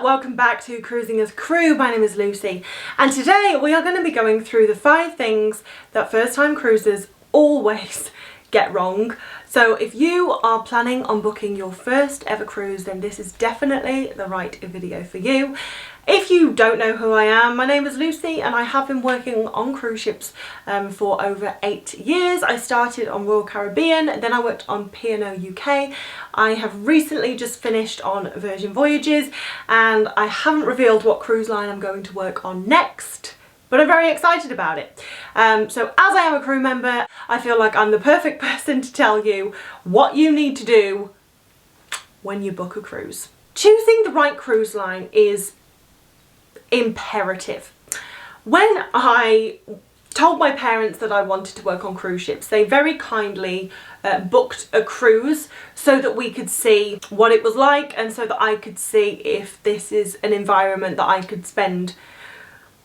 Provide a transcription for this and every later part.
welcome back to Cruising as Crew. My name is Lucy and today we are going to be going through the 5 things that first time cruisers always get wrong. So if you are planning on booking your first ever cruise, then this is definitely the right video for you. If you don't know who I am, my name is Lucy and I have been working on cruise ships for over 8 years. I started on Royal Caribbean, then I worked on P&O UK. I have recently just finished on Virgin Voyages and I haven't revealed what cruise line I'm going to work on next, but I'm very excited about it. So as I am a crew member, I feel like I'm the perfect person to tell you what you need to do when you book a cruise. Choosing the right cruise line is imperative. When I told my parents that I wanted to work on cruise ships, they very kindly booked a cruise so that we could see what it was like and so that I could see if this is an environment that I could spend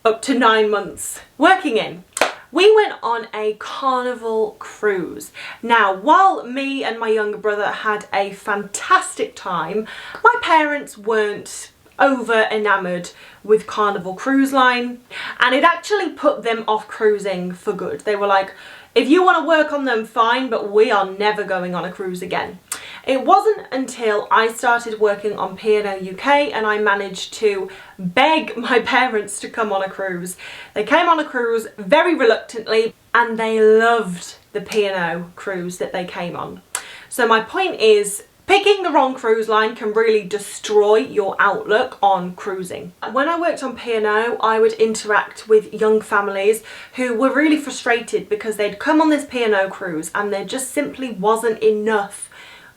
up to 9 months working in. We went on a Carnival cruise. Now, while me and my younger brother had a fantastic time, my parents weren't over enamoured with Carnival Cruise Line, and it actually put them off cruising for good. They were like, if you want to work on them, fine, but we are never going on a cruise again. It wasn't until I started working on P&O UK and I managed to beg my parents to come on a cruise. They came on a cruise very reluctantly and they loved the P&O cruise that they came on. So my point is, picking the wrong cruise line can really destroy your outlook on cruising. When I worked on P&O, I would interact with young families who were really frustrated because they'd come on this P&O cruise and there just simply wasn't enough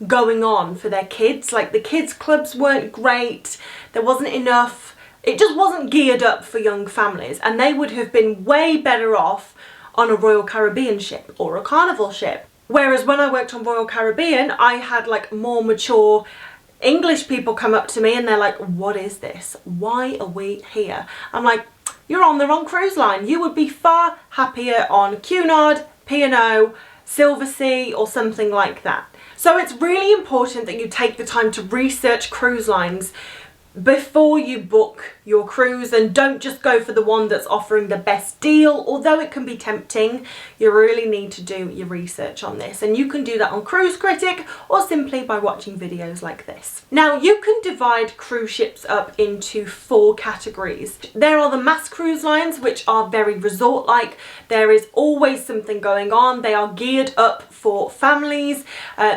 going on for their kids. Like, the kids clubs weren't great, there wasn't enough, it just wasn't geared up for young families, and they would have been way better off on a Royal Caribbean ship or a Carnival ship. Whereas when I worked on Royal Caribbean, I had like more mature English people come up to me and they're like, what is this? Why are we here? I'm like, you're on the wrong cruise line. You would be far happier on Cunard, P&O, Silversea or something like that. So it's really important that you take the time to research cruise lines before you book your cruise, and don't just go for the one that's offering the best deal. Although it can be tempting, you really need to do your research on this, and you can do that on Cruise Critic or simply by watching videos like this. Now, you can divide cruise ships up into 4 categories. There are the mass cruise lines, which are very resort-like. There is always something going on. They are geared up for families.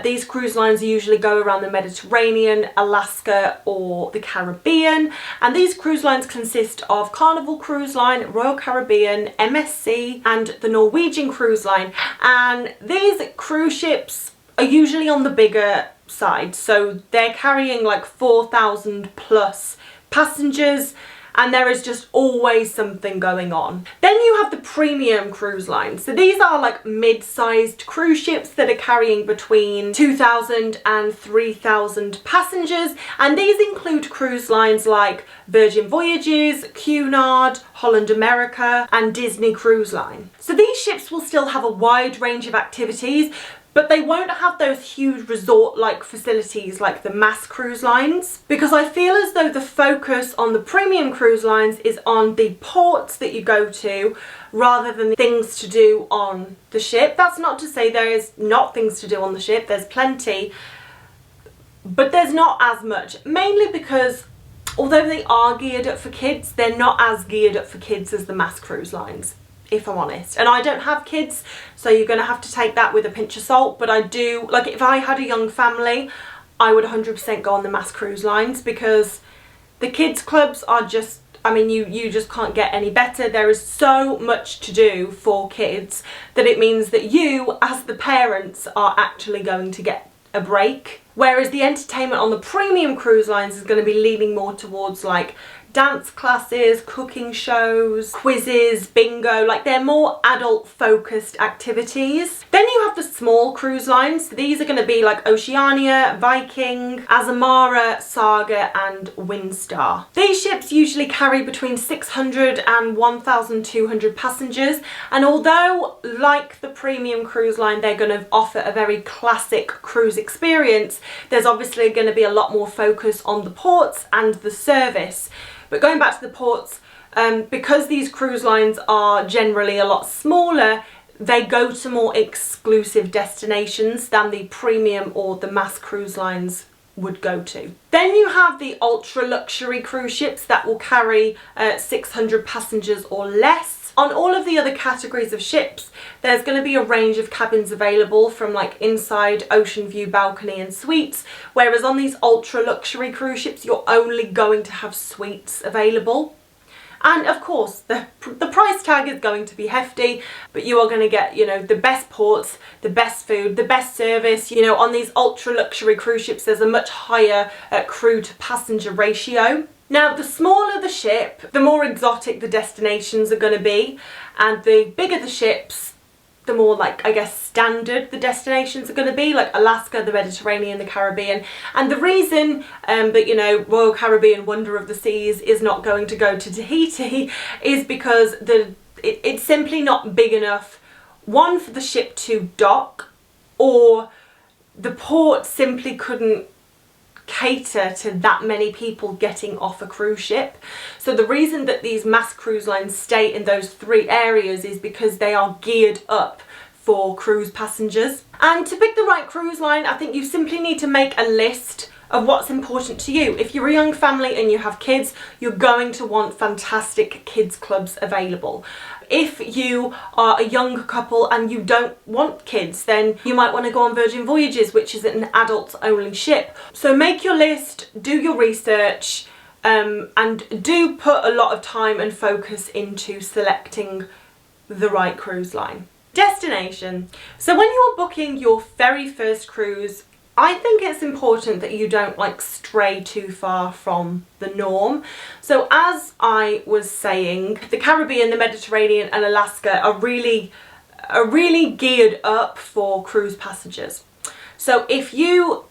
These cruise lines usually go around the Mediterranean, Alaska or the Caribbean, and these cruise lines consist of Carnival Cruise Line, Royal Caribbean, MSC and the Norwegian Cruise Line. And these cruise ships are usually on the bigger side, so they're carrying like 4,000 plus passengers, and there is just always something going on. Then you have the premium cruise lines. So these are like mid-sized cruise ships that are carrying between 2,000 and 3,000 passengers, and these include cruise lines like Virgin Voyages, Cunard, Holland America and Disney Cruise Line. So these ships will still have a wide range of activities, but they won't have those huge resort-like facilities like the mass cruise lines, because I feel as though the focus on the premium cruise lines is on the ports that you go to rather than the things to do on the ship. That's not to say there is not things to do on the ship, there's plenty, but there's not as much, mainly because although they are geared up for kids, they're not as geared up for kids as the mass cruise lines, if I'm honest. And I don't have kids, so you're going to have to take that with a pinch of salt, but I do, like, if I had a young family, I would 100% go on the mass cruise lines, because the kids clubs are just, I mean, you just can't get any better. There is so much to do for kids that it means that you, as the parents, are actually going to get a break. Whereas the entertainment on the premium cruise lines is going to be leaning more towards like dance classes, cooking shows, quizzes, bingo, like they're more adult focused activities. Then you have the small cruise lines. These are going to be like Oceania, Viking, Azamara, Saga and Windstar. These ships usually carry between 600 and 1,200 passengers, and although like the premium cruise line they're going to offer a very classic cruise experience, there's obviously going to be a lot more focus on the ports and the service. But going back to the ports, because these cruise lines are generally a lot smaller, they go to more exclusive destinations than the premium or the mass cruise lines would go to. Then you have the ultra luxury cruise ships that will carry 600 passengers or less. On all of the other categories of ships, there's going to be a range of cabins available, from like inside, ocean view, balcony and suites, whereas on these ultra luxury cruise ships you're only going to have suites available. And of course, the price tag is going to be hefty, but you are going to get, you know, the best ports, the best food, the best service. You know, on these ultra luxury cruise ships, there's a much higher crew to passenger ratio. Now, the smaller the ship, the more exotic the destinations are going to be, and the bigger the ships, the more, like, I guess, standard the destinations are going to be, like Alaska, the Mediterranean, the Caribbean. And the reason that, you know, Royal Caribbean Wonder of the Seas is not going to go to Tahiti is because it's simply not big enough, one, for the ship to dock, or the port simply couldn't cater to that many people getting off a cruise ship. So the reason that these mass cruise lines stay in those three areas is because they are geared up for cruise passengers. And to pick the right cruise line, I think you simply need to make a list of what's important to you. If you're a young family and you have kids, you're going to want fantastic kids clubs available. If you are a young couple and you don't want kids, then you might want to go on Virgin Voyages, which is an adults only ship. So make your list, do your research, and do put a lot of time and focus into selecting the right cruise line. Destination. So when you are booking your very first cruise, I think it's important that you don't like stray too far from the norm. So as I was saying, the Caribbean, the Mediterranean and Alaska are really geared up for cruise passengers. So if you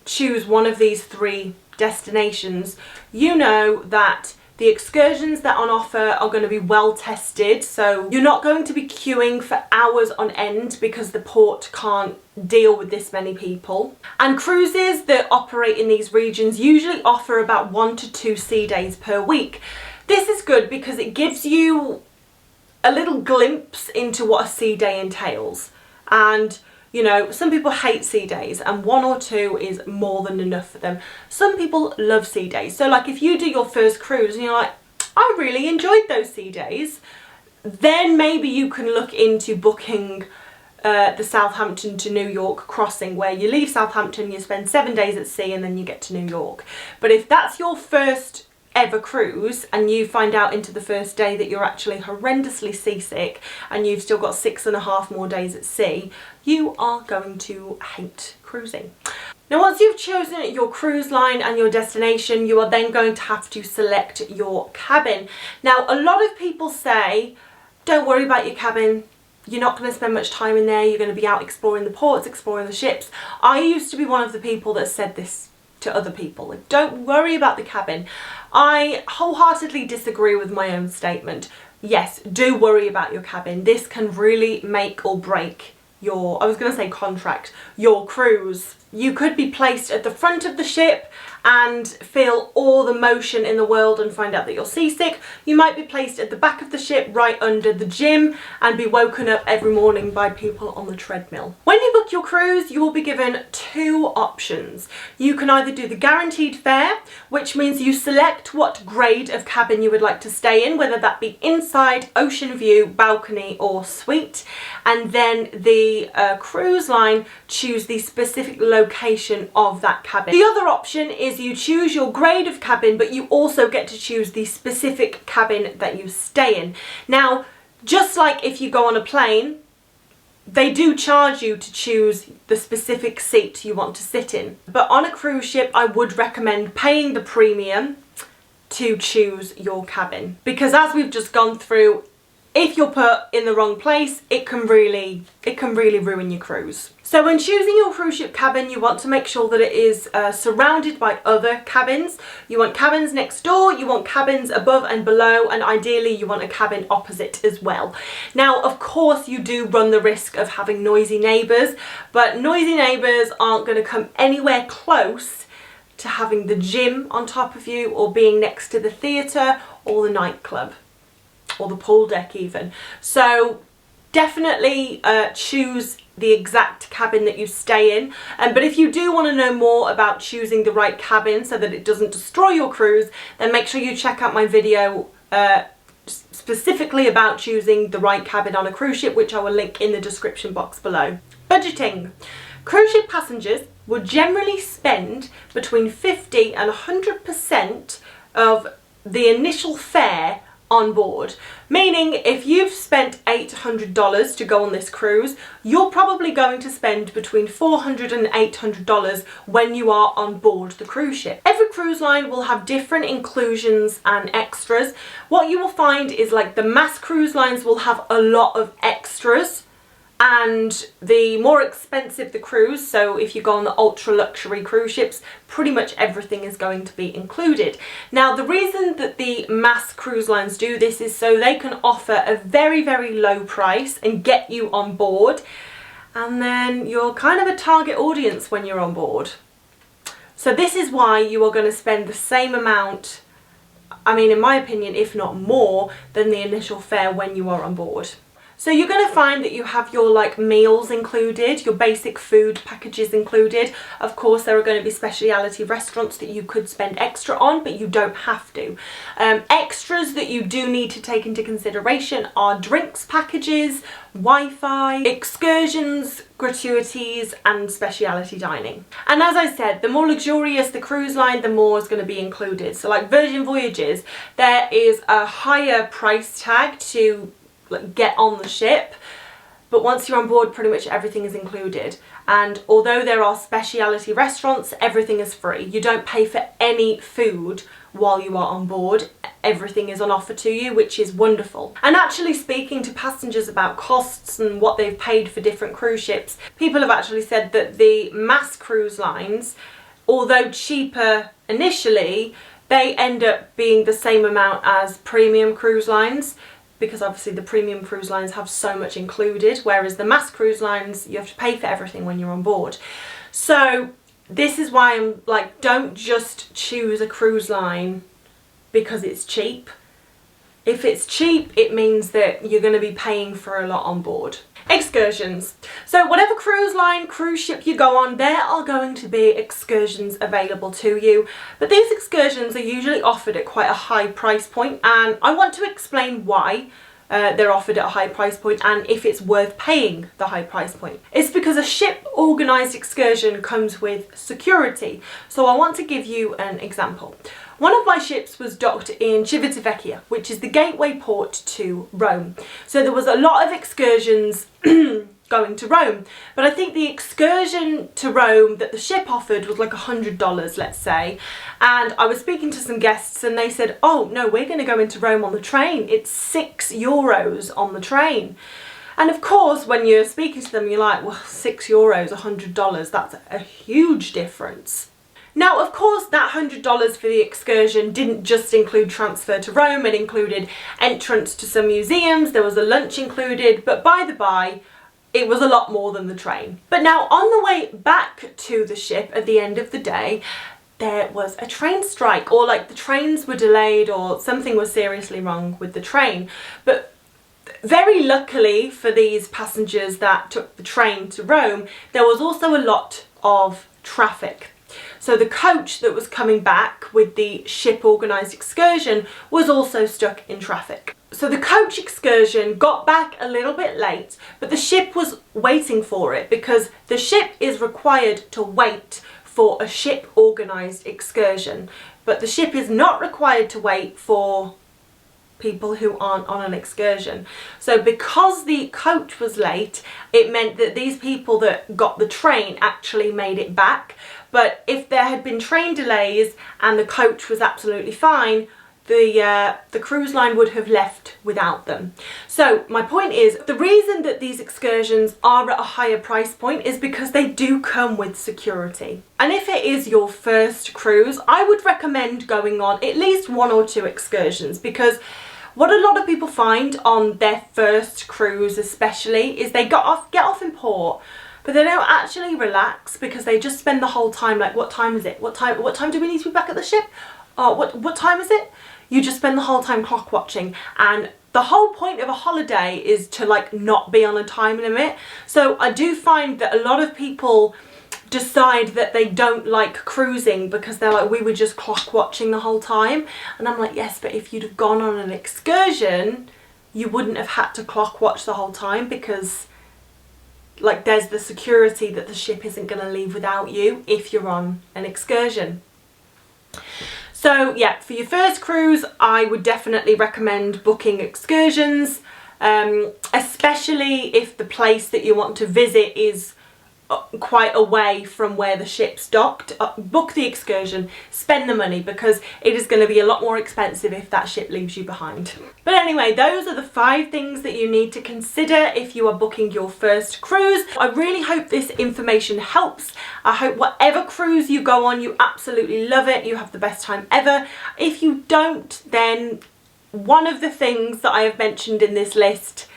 choose one of these three destinations, you know that the excursions that are on offer are going to be well tested, so you're not going to be queuing for hours on end because the port can't deal with this many people. And cruises that operate in these regions usually offer about 1 to 2 sea days per week. This is good because it gives you a little glimpse into what a sea day entails. And you know, some people hate sea days and 1 or 2 is more than enough for them. Some people love sea days. So like if you do your first cruise and you're like, I really enjoyed those sea days, then maybe you can look into booking the Southampton to New York crossing, where you leave Southampton, you spend 7 days at sea and then you get to New York. But if that's your first ever cruise and you find out into the first day that you're actually horrendously seasick and you've still got 6.5 more days at sea, you are going to hate cruising. Now once you've chosen your cruise line and your destination, you are then going to have to select your cabin. Now a lot of people say, don't worry about your cabin, you're not going to spend much time in there, you're going to be out exploring the ports, exploring the ships. I used to be one of the people that said this to other people, like, don't worry about the cabin. I wholeheartedly disagree with my own statement. Yes, do worry about your cabin. This can really make or break your, I was going to say contract, your cruise. You could be placed at the front of the ship and feel all the motion in the world and find out that you're seasick. You might be placed at the back of the ship right under the gym and be woken up every morning by people on the treadmill. When you book your cruise, you will be given 2 options. You can either do the guaranteed fare, which means you select what grade of cabin you would like to stay in, whether that be inside, ocean view, balcony or suite, and then the cruise line choose the specific location of that cabin. The other option is you choose your grade of cabin, but you also get to choose the specific cabin that you stay in. Now, just like if you go on a plane, they do charge you to choose the specific seat you want to sit in. But on a cruise ship, I would recommend paying the premium to choose your cabin, because as we've just gone through, if you're put in the wrong place, it can really ruin your cruise. So when choosing your cruise ship cabin, you want to make sure that it is surrounded by other cabins. You want cabins next door, you want cabins above and below, and ideally you want a cabin opposite as well. Now, of course, you do run the risk of having noisy neighbours, but noisy neighbours aren't going to come anywhere close to having the gym on top of you, or being next to the theatre or the nightclub or the pool deck even. So definitely choose the exact cabin that you stay in. But if you do want to know more about choosing the right cabin so that it doesn't destroy your cruise, then make sure you check out my video specifically about choosing the right cabin on a cruise ship, which I will link in the description box below. Budgeting. Cruise ship passengers will generally spend between 50 and 100% of the initial fare on board. Meaning, if you've spent $800 to go on this cruise, you're probably going to spend between $400 and $800 when you are on board the cruise ship. Every cruise line will have different inclusions and extras. What you will find is, like, the mass cruise lines will have a lot of extras, and the more expensive the cruise, so if you go on the ultra luxury cruise ships, pretty much everything is going to be included. Now, the reason that the mass cruise lines do this is so they can offer a very, very low price and get you on board, and then you're kind of a target audience when you're on board. So this is why you are going to spend the same amount, I mean, in my opinion, if not more, than the initial fare when you are on board. So you're going to find that you have your, like, meals included, your basic food packages included. Of course, there are going to be specialty restaurants that you could spend extra on, but you don't have to. Extras that you do need to take into consideration are drinks packages, Wi-Fi, excursions, gratuities, and specialty dining. And as I said, the more luxurious the cruise line, the more is going to be included. So like Virgin Voyages, there is a higher price tag to get on the ship, but once you're on board, pretty much everything is included. And although there are specialty restaurants, everything is free. You don't pay for any food while you are on board. Everything is on offer to you, which is wonderful. And actually, speaking to passengers about costs and what they've paid for different cruise ships, people have actually said that the mass cruise lines, although cheaper initially, they end up being the same amount as premium cruise lines, because obviously the premium cruise lines have so much included, whereas the mass cruise lines, you have to pay for everything when you're on board. So this is why I'm like, don't just choose a cruise line because it's cheap. If it's cheap, it means that you're going to be paying for a lot on board. Excursions. So whatever cruise line, cruise ship you go on, there are going to be excursions available to you. But these excursions are usually offered at quite a high price point, and I want to explain why they're offered at a high price point and if it's worth paying the high price point. It's because a ship organised excursion comes with security. So I want to give you an example. One of my ships was docked in Civitavecchia, which is the gateway port to Rome. So there was a lot of excursions going to Rome, but I think the excursion to Rome that the ship offered was like $100, let's say. And I was speaking to some guests and they said, oh no, we're going to go into Rome on the train. It's €6 on the train. And of course, when you're speaking to them, you're like, well, €6, $100, that's a huge difference. Now, of course, that $100 for the excursion didn't just include transfer to Rome, it included entrance to some museums, there was a lunch included, but by the by, it was a lot more than the train. But now, on the way back to the ship at the end of the day, there was a train strike, or like the trains were delayed, or something was seriously wrong with the train. But very luckily for these passengers that took the train to Rome, there was also a lot of traffic. So the coach that was coming back with the ship organised excursion was also stuck in traffic. So the coach excursion got back a little bit late, but the ship was waiting for it because the ship is required to wait for a ship organised excursion, but the ship is not required to wait for people who aren't on an excursion. So because the coach was late, it meant that these people that got the train actually made it back. But if there had been train delays and the coach was absolutely fine, the cruise line would have left without them. So my point is, the reason that these excursions are at a higher price point is because they do come with security. And if it is your first cruise, I would recommend going on at least 1 or 2 excursions, because what a lot of people find on their first cruise especially is they get off in port, but they don't actually relax, because they just spend the whole time like, what time is it? What time do we need to be back at the ship? Oh, what time is it? You just spend the whole time clock watching, and the whole point of a holiday is to like not be on a time limit. So I do find that a lot of people decide that they don't like cruising because they're like, we were just clock watching the whole time. And I'm like, yes, but if you'd have gone on an excursion, you wouldn't have had to clock watch the whole time, because like there's the security that the ship isn't going to leave without you if you're on an excursion. So yeah, for your first cruise, I would definitely recommend booking excursions, especially if the place that you want to visit is quite away from where the ship's docked. Book the excursion, spend the money, because it is going to be a lot more expensive if that ship leaves you behind. But anyway, those are the 5 things that you need to consider if you are booking your first cruise. I really hope this information helps. I hope whatever cruise you go on, you absolutely love it, you have the best time ever. If you don't, then one of the things that I have mentioned in this list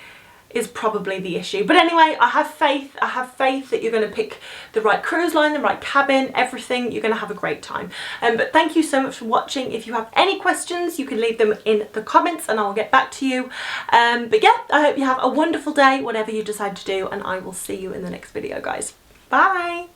is probably the issue. But anyway, I have faith that you're going to pick the right cruise line, the right cabin, everything. You're going to have a great time. But thank you so much for watching. If you have any questions, you can leave them in the comments and I'll get back to you. But yeah, I hope you have a wonderful day, whatever you decide to do, and I will see you in the next video, guys. Bye.